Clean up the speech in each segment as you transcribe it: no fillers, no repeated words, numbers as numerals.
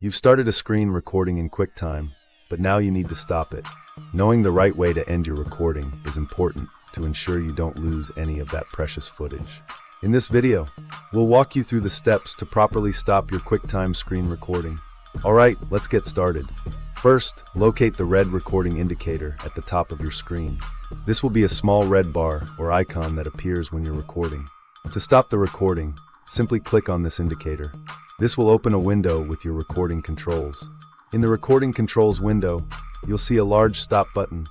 You've started a screen recording in QuickTime, but now you need to stop it. Knowing the right way to end your recording is important to ensure you don't lose any of that precious footage. In this video, we'll walk you through the steps to properly stop your QuickTime screen recording. Alright, let's get started. First, locate the red recording indicator at the top of your screen. This will be a small red bar or icon that appears when you're recording. To stop the recording, simply click on this indicator. This will open a window with your recording controls. In the recording controls window, you'll see a large stop button.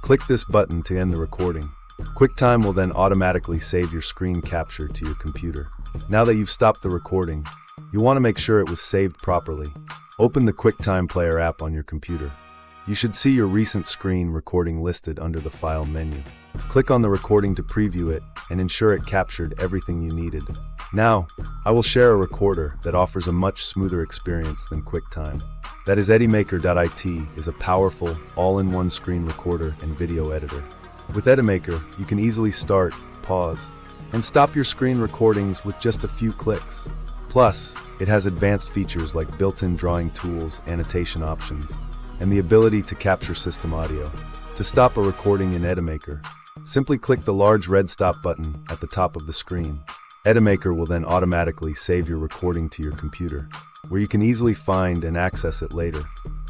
Click this button to end the recording. QuickTime will then automatically save your screen capture to your computer. Now that you've stopped the recording, you'll want to make sure it was saved properly. Open the QuickTime Player app on your computer. You should see your recent screen recording listed under the File menu. Click on the recording to preview it and ensure it captured everything you needed. Now, I will share a recorder that offers a much smoother experience than QuickTime. That is Edimakor.it is a powerful, all-in-one screen recorder and video editor. With Edimakor, you can easily start, pause, and stop your screen recordings with just a few clicks. Plus, it has advanced features like built-in drawing tools, annotation options, and the ability to capture system audio. To stop a recording in Edimakor, simply click the large red stop button at the top of the screen. Edimakor will then automatically save your recording to your computer, where you can easily find and access it later.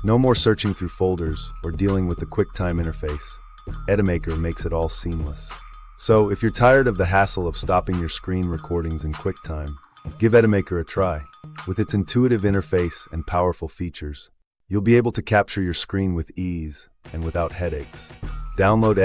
No more searching through folders or dealing with the QuickTime interface. Edimakor makes it all seamless. So, if you're tired of the hassle of stopping your screen recordings in QuickTime, give Edimakor a try. With its intuitive interface and powerful features, you'll be able to capture your screen with ease and without headaches. Download